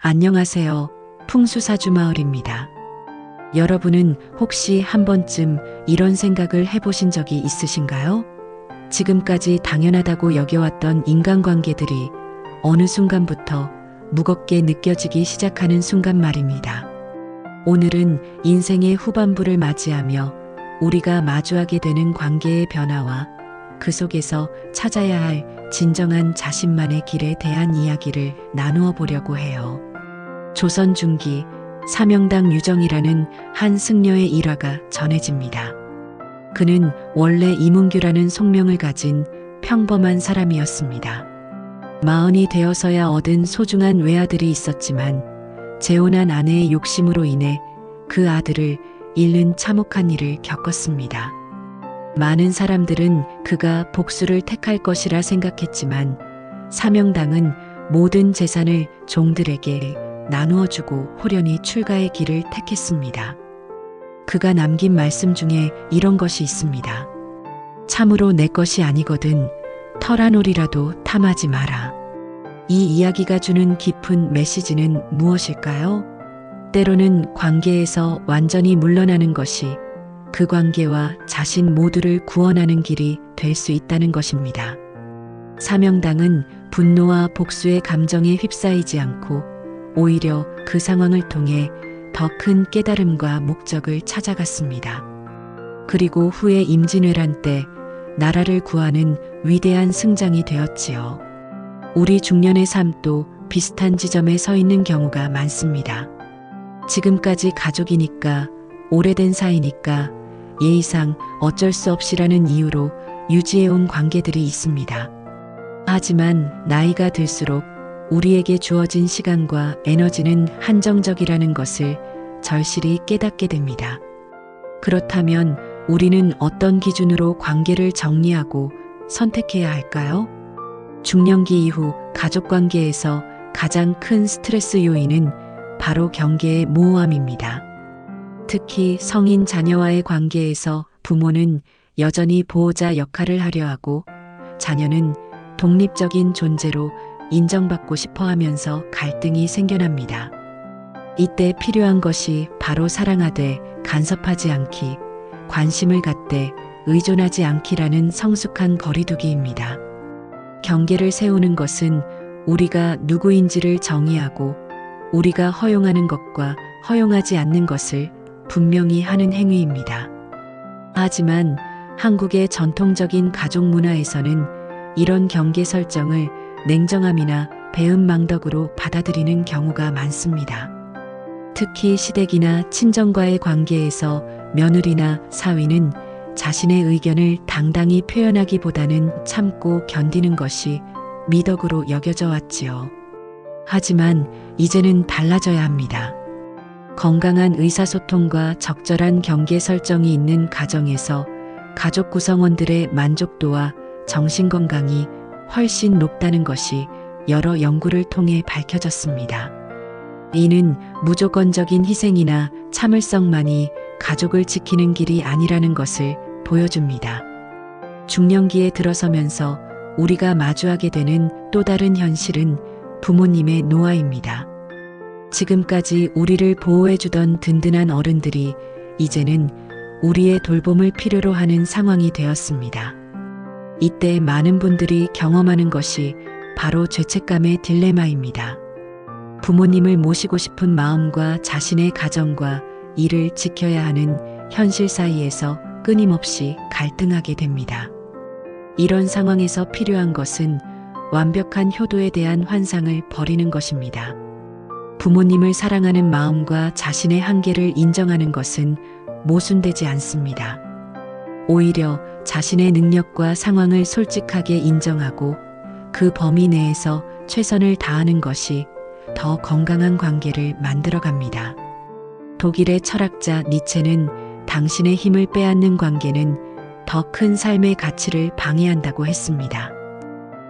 안녕하세요. 풍수사주마을입니다. 여러분은 혹시 한 번쯤 이런 생각을 해보신 적이 있으신가요? 지금까지 당연하다고 여겨왔던 인간관계들이 어느 순간부터 무겁게 느껴지기 시작하는 순간 말입니다. 오늘은 인생의 후반부를 맞이하며 우리가 마주하게 되는 관계의 변화와 그 속에서 찾아야 할 진정한 자신만의 길에 대한 이야기를 나누어 보려고 해요. 조선 중기 사명당 유정이라는 한 승려의 일화가 전해집니다. 그는 원래 이문규라는 속명을 가진 평범한 사람이었습니다. 마흔이 되어서야 얻은 소중한 외아들이 있었지만 재혼한 아내의 욕심으로 인해 그 아들을 잃는 참혹한 일을 겪었습니다. 많은 사람들은 그가 복수를 택할 것이라 생각했지만 사명당은 모든 재산을 종들에게 나누어주고 호련히 출가의 길을 택했습니다. 그가 남긴 말씀 중에 이런 것이 있습니다. 참으로 내 것이 아니거든 털한 올이라도 탐하지 마라. 이 이야기가 주는 깊은 메시지는 무엇일까요? 때로는 관계에서 완전히 물러나는 것이 그 관계와 자신 모두를 구원하는 길이 될 수 있다는 것입니다. 사명당은 분노와 복수의 감정에 휩싸이지 않고 오히려 그 상황을 통해 더 큰 깨달음과 목적을 찾아갔습니다. 그리고 후에 임진왜란 때 나라를 구하는 위대한 승장이 되었지요. 우리 중년의 삶도 비슷한 지점에 서 있는 경우가 많습니다. 지금까지 가족이니까, 오래된 사이니까, 예의상 어쩔 수 없이라는 이유로 유지해온 관계들이 있습니다. 하지만 나이가 들수록 우리에게 주어진 시간과 에너지는 한정적이라는 것을 절실히 깨닫게 됩니다. 그렇다면 우리는 어떤 기준으로 관계를 정리하고 선택해야 할까요? 중년기 이후 가족관계에서 가장 큰 스트레스 요인은 바로 경계의 모호함입니다. 특히 성인 자녀와의 관계에서 부모는 여전히 보호자 역할을 하려 하고 자녀는 독립적인 존재로 인정받고 싶어 하면서 갈등이 생겨납니다. 이때 필요한 것이 바로 사랑하되 간섭하지 않기, 관심을 갖되 의존하지 않기라는 성숙한 거리두기입니다. 경계를 세우는 것은 우리가 누구인지를 정의하고 우리가 허용하는 것과 허용하지 않는 것을 분명히 하는 행위입니다. 하지만 한국의 전통적인 가족 문화에서는 이런 경계 설정을 냉정함이나 배은망덕으로 받아들이는 경우가 많습니다. 특히 시댁이나 친정과의 관계에서 며느리나 사위는 자신의 의견을 당당히 표현하기보다는 참고 견디는 것이 미덕으로 여겨져 왔지요. 하지만 이제는 달라져야 합니다. 건강한 의사소통과 적절한 경계 설정이 있는 가정에서 가족 구성원들의 만족도와 정신건강이 훨씬 높다는 것이 여러 연구를 통해 밝혀졌습니다. 이는 무조건적인 희생이나 참을성만이 가족을 지키는 길이 아니라는 것을 보여줍니다. 중년기에 들어서면서 우리가 마주하게 되는 또 다른 현실은 부모님의 노화입니다. 지금까지 우리를 보호해주던 든든한 어른들이 이제는 우리의 돌봄을 필요로 하는 상황이 되었습니다. 이때 많은 분들이 경험하는 것이 바로 죄책감의 딜레마입니다. 부모님을 모시고 싶은 마음과 자신의 가정과 일을 지켜야 하는 현실 사이에서 끊임없이 갈등하게 됩니다. 이런 상황에서 필요한 것은 완벽한 효도에 대한 환상을 버리는 것입니다. 부모님을 사랑하는 마음과 자신의 한계를 인정하는 것은 모순되지 않습니다. 오히려 자신의 능력과 상황을 솔직하게 인정하고 그 범위 내에서 최선을 다하는 것이 더 건강한 관계를 만들어갑니다. 독일의 철학자 니체는 당신의 힘을 빼앗는 관계는 더 큰 삶의 가치를 방해한다고 했습니다.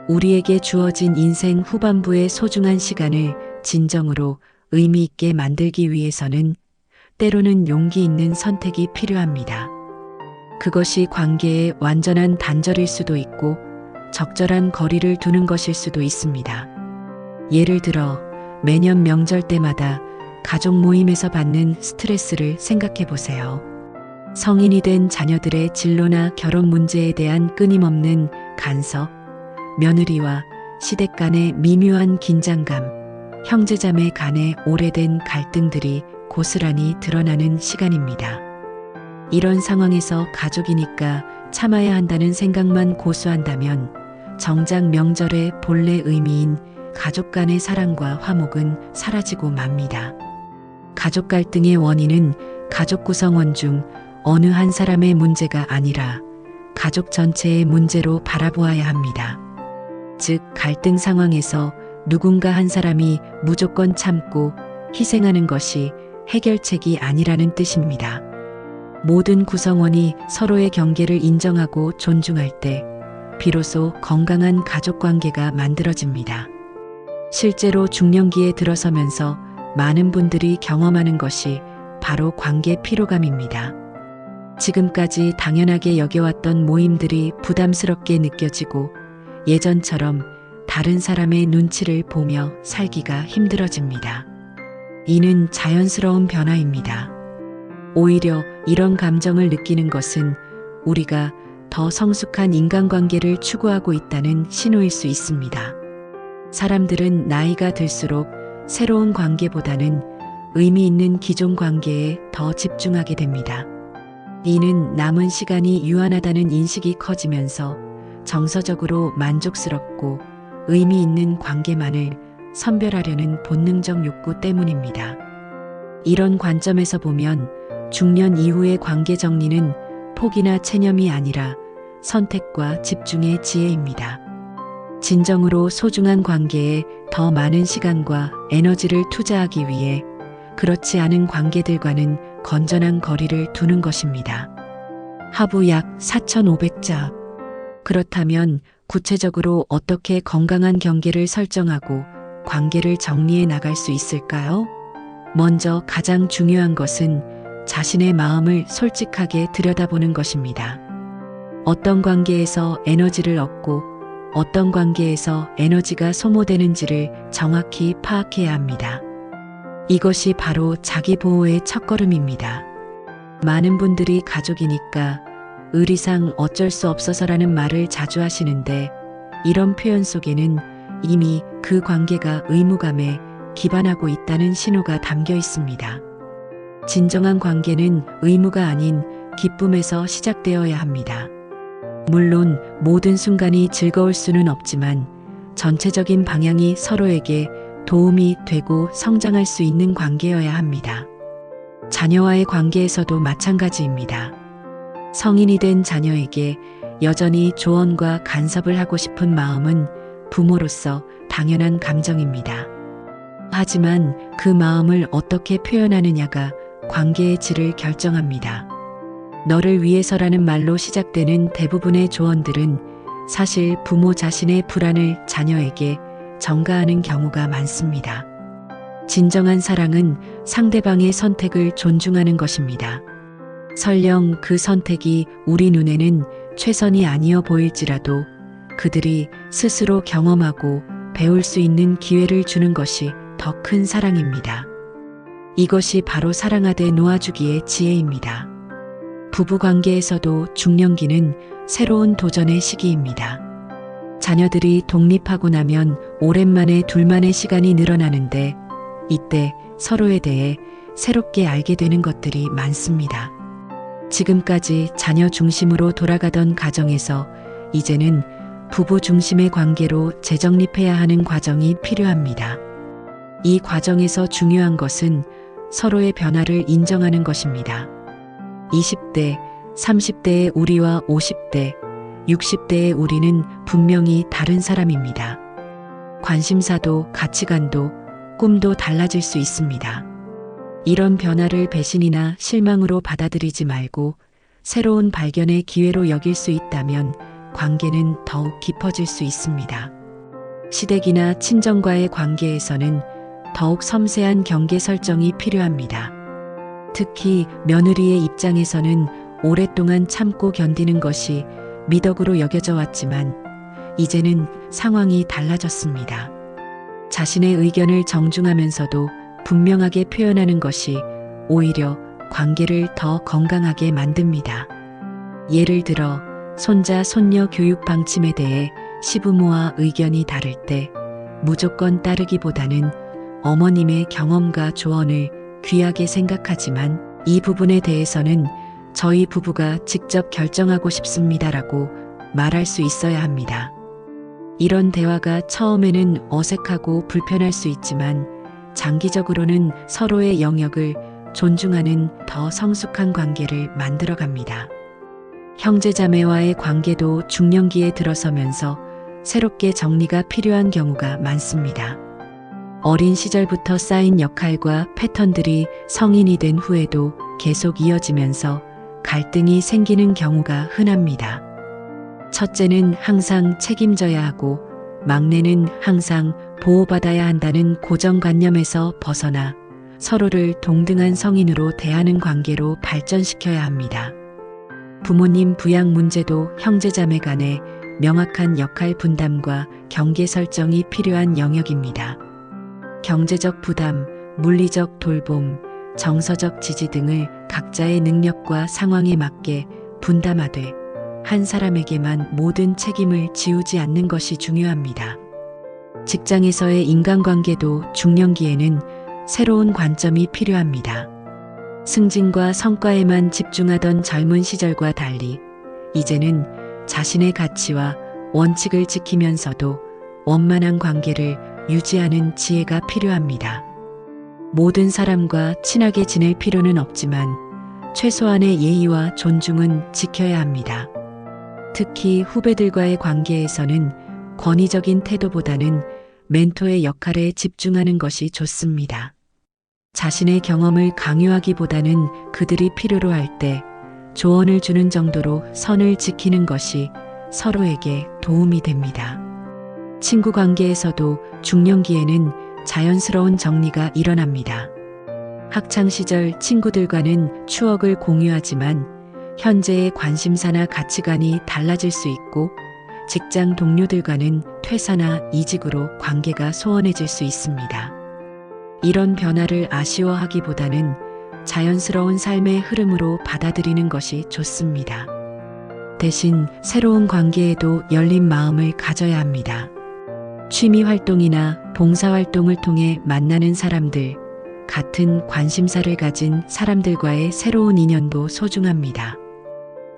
우리에게 주어진 인생 후반부의 소중한 시간을 진정으로 의미 있게 만들기 위해서는 때로는 용기 있는 선택이 필요합니다. 그것이 관계의 완전한 단절일 수도 있고 적절한 거리를 두는 것일 수도 있습니다. 예를 들어 매년 명절 때마다 가족 모임에서 받는 스트레스를 생각해 보세요. 성인이 된 자녀들의 진로나 결혼 문제에 대한 끊임없는 간섭, 며느리와 시댁 간의 미묘한 긴장감, 형제자매 간의 오래된 갈등들이 고스란히 드러나는 시간입니다. 이런 상황에서 가족이니까 참아야 한다는 생각만 고수한다면 정작 명절의 본래 의미인 가족 간의 사랑과 화목은 사라지고 맙니다. 가족 갈등의 원인은 가족 구성원 중 어느 한 사람의 문제가 아니라 가족 전체의 문제로 바라보아야 합니다. 즉, 갈등 상황에서 누군가 한 사람이 무조건 참고 희생하는 것이 해결책이 아니라는 뜻입니다. 모든 구성원이 서로의 경계를 인정하고 존중할 때 비로소 건강한 가족 관계가 만들어집니다. 실제로 중년기에 들어서면서 많은 분들이 경험하는 것이 바로 관계 피로감입니다. 지금까지 당연하게 여겨왔던 모임들이 부담스럽게 느껴지고 예전처럼 다른 사람의 눈치를 보며 살기가 힘들어집니다. 이는 자연스러운 변화입니다. 오히려 이런 감정을 느끼는 것은 우리가 더 성숙한 인간관계를 추구하고 있다는 신호일 수 있습니다. 사람들은 나이가 들수록 새로운 관계보다는 의미 있는 기존 관계에 더 집중하게 됩니다. 이는 남은 시간이 유한하다는 인식이 커지면서 정서적으로 만족스럽고 의미 있는 관계만을 선별하려는 본능적 욕구 때문입니다. 이런 관점에서 보면 중년 이후의 관계 정리는 포기나 체념이 아니라 선택과 집중의 지혜입니다. 진정으로 소중한 관계에 더 많은 시간과 에너지를 투자하기 위해 그렇지 않은 관계들과는 건전한 거리를 두는 것입니다. 하부 약 4,500자. 그렇다면 구체적으로 어떻게 건강한 경계를 설정하고 관계를 정리해 나갈 수 있을까요? 먼저 가장 중요한 것은 자신의 마음을 솔직하게 들여다보는 것입니다. 어떤 관계에서 에너지를 얻고 어떤 관계에서 에너지가 소모되는지를 정확히 파악해야 합니다. 이것이 바로 자기 보호의 첫걸음입니다. 많은 분들이 가족이니까 의리상 어쩔 수 없어서라는 말을 자주 하시는데 이런 표현 속에는 이미 그 관계가 의무감에 기반하고 있다는 신호가 담겨 있습니다. 진정한 관계는 의무가 아닌 기쁨에서 시작되어야 합니다. 물론 모든 순간이 즐거울 수는 없지만 전체적인 방향이 서로에게 도움이 되고 성장할 수 있는 관계여야 합니다. 자녀와의 관계에서도 마찬가지입니다. 성인이 된 자녀에게 여전히 조언과 간섭을 하고 싶은 마음은 부모로서 당연한 감정입니다. 하지만 그 마음을 어떻게 표현하느냐가 관계의 질을 결정합니다. 너를 위해서라는 말로 시작되는 대부분의 조언들은 사실 부모 자신의 불안을 자녀에게 전가하는 경우가 많습니다. 진정한 사랑은 상대방의 선택을 존중하는 것입니다. 설령 그 선택이 우리 눈에는 최선이 아니어 보일지라도 그들이 스스로 경험하고 배울 수 있는 기회를 주는 것이 더 큰 사랑입니다. 이것이 바로 사랑하되 놓아주기의 지혜입니다. 부부관계에서도 중년기는 새로운 도전의 시기입니다. 자녀들이 독립하고 나면 오랜만에 둘만의 시간이 늘어나는데 이때 서로에 대해 새롭게 알게 되는 것들이 많습니다. 지금까지 자녀 중심으로 돌아가던 가정에서 이제는 부부 중심의 관계로 재정립해야 하는 과정이 필요합니다. 이 과정에서 중요한 것은 서로의 변화를 인정하는 것입니다. 20대, 30대의 우리와 50대, 60대의 우리는 분명히 다른 사람입니다. 관심사도 가치관도 꿈도 달라질 수 있습니다. 이런 변화를 배신이나 실망으로 받아들이지 말고 새로운 발견의 기회로 여길 수 있다면 관계는 더욱 깊어질 수 있습니다. 시댁이나 친정과의 관계에서는 더욱 섬세한 경계 설정이 필요합니다. 특히 며느리의 입장에서는 오랫동안 참고 견디는 것이 미덕으로 여겨져 왔지만 이제는 상황이 달라졌습니다. 자신의 의견을 정중하면서도 분명하게 표현하는 것이 오히려 관계를 더 건강하게 만듭니다. 예를 들어 손자, 손녀 교육 방침에 대해 시부모와 의견이 다를 때 무조건 따르기보다는 어머님의 경험과 조언을 귀하게 생각하지만 이 부분에 대해서는 저희 부부가 직접 결정하고 싶습니다라고 말할 수 있어야 합니다. 이런 대화가 처음에는 어색하고 불편할 수 있지만 장기적으로는 서로의 영역을 존중하는 더 성숙한 관계를 만들어 갑니다. 형제자매와의 관계도 중년기에 들어서면서 새롭게 정리가 필요한 경우가 많습니다. 어린 시절부터 쌓인 역할과 패턴들이 성인이 된 후에도 계속 이어지면서 갈등이 생기는 경우가 흔합니다. 첫째는 항상 책임져야 하고 막내는 항상 보호받아야 한다는 고정관념에서 벗어나 서로를 동등한 성인으로 대하는 관계로 발전시켜야 합니다. 부모님 부양 문제도 형제자매 간의 명확한 역할 분담과 경계 설정이 필요한 영역입니다. 경제적 부담, 물리적 돌봄, 정서적 지지 등을 각자의 능력과 상황에 맞게 분담하되 한 사람에게만 모든 책임을 지우지 않는 것이 중요합니다. 직장에서의 인간관계도 중년기에는 새로운 관점이 필요합니다. 승진과 성과에만 집중하던 젊은 시절과 달리 이제는 자신의 가치와 원칙을 지키면서도 원만한 관계를 유지하는 지혜가 필요합니다. 모든 사람과 친하게 지낼 필요는 없지만 최소한의 예의와 존중은 지켜야 합니다. 특히 후배들과의 관계에서는 권위적인 태도보다는 멘토의 역할에 집중하는 것이 좋습니다. 자신의 경험을 강요하기보다는 그들이 필요로 할 때 조언을 주는 정도로 선을 지키는 것이 서로에게 도움이 됩니다. 친구 관계에서도 중년기에는 자연스러운 정리가 일어납니다. 학창시절 친구들과는 추억을 공유하지만 현재의 관심사나 가치관이 달라질 수 있고 직장 동료들과는 퇴사나 이직으로 관계가 소원해질 수 있습니다. 이런 변화를 아쉬워하기보다는 자연스러운 삶의 흐름으로 받아들이는 것이 좋습니다. 대신 새로운 관계에도 열린 마음을 가져야 합니다. 취미 활동이나 봉사 활동을 통해 만나는 사람들, 같은 관심사를 가진 사람들과의 새로운 인연도 소중합니다.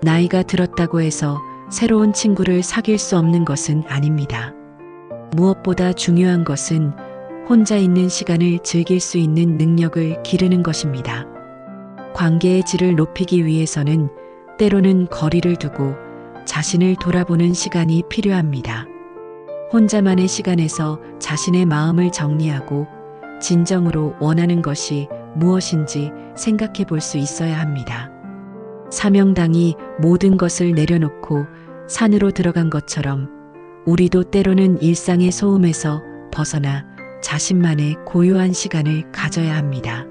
나이가 들었다고 해서 새로운 친구를 사귈 수 없는 것은 아닙니다. 무엇보다 중요한 것은 혼자 있는 시간을 즐길 수 있는 능력을 기르는 것입니다. 관계의 질을 높이기 위해서는 때로는 거리를 두고 자신을 돌아보는 시간이 필요합니다. 혼자만의 시간에서 자신의 마음을 정리하고 진정으로 원하는 것이 무엇인지 생각해 볼 수 있어야 합니다. 사명당이 모든 것을 내려놓고 산으로 들어간 것처럼 우리도 때로는 일상의 소음에서 벗어나 자신만의 고요한 시간을 가져야 합니다.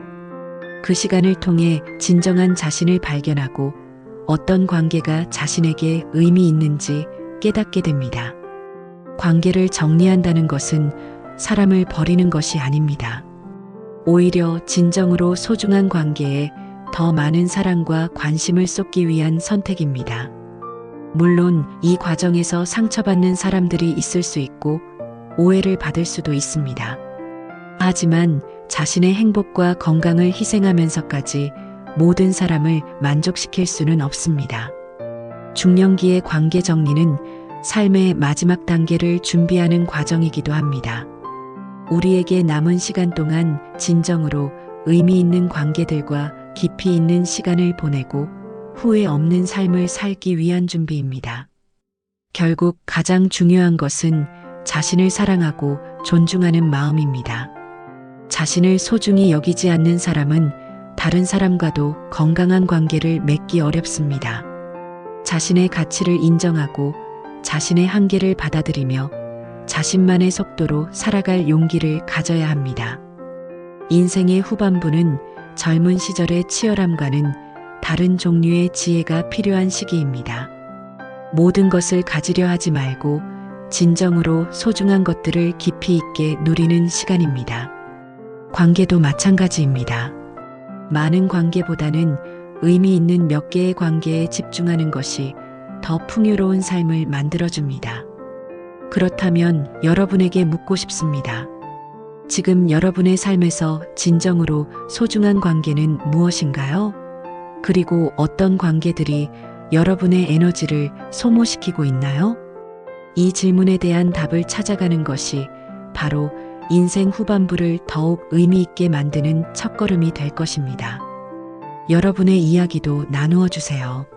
그 시간을 통해 진정한 자신을 발견하고 어떤 관계가 자신에게 의미 있는지 깨닫게 됩니다. 관계를 정리한다는 것은 사람을 버리는 것이 아닙니다. 오히려 진정으로 소중한 관계에 더 많은 사랑과 관심을 쏟기 위한 선택입니다. 물론 이 과정에서 상처받는 사람들이 있을 수 있고 오해를 받을 수도 있습니다. 하지만 자신의 행복과 건강을 희생하면서까지 모든 사람을 만족시킬 수는 없습니다. 중년기의 관계 정리는 삶의 마지막 단계를 준비하는 과정이기도 합니다. 우리에게 남은 시간 동안 진정으로 의미 있는 관계들과 깊이 있는 시간을 보내고 후회 없는 삶을 살기 위한 준비입니다. 결국 가장 중요한 것은 자신을 사랑하고 존중하는 마음입니다. 자신을 소중히 여기지 않는 사람은 다른 사람과도 건강한 관계를 맺기 어렵습니다. 자신의 가치를 인정하고 자신의 한계를 받아들이며 자신만의 속도로 살아갈 용기를 가져야 합니다. 인생의 후반부는 젊은 시절의 치열함과는 다른 종류의 지혜가 필요한 시기입니다. 모든 것을 가지려 하지 말고 진정으로 소중한 것들을 깊이 있게 누리는 시간입니다. 관계도 마찬가지입니다. 많은 관계보다는 의미 있는 몇 개의 관계에 집중하는 것이 더 풍요로운 삶을 만들어줍니다. 그렇다면 여러분에게 묻고 싶습니다. 지금 여러분의 삶에서 진정으로 소중한 관계는 무엇인가요? 그리고 어떤 관계들이 여러분의 에너지를 소모시키고 있나요? 이 질문에 대한 답을 찾아가는 것이 바로 인생 후반부를 더욱 의미 있게 만드는 첫걸음이 될 것입니다. 여러분의 이야기도 나누어 주세요.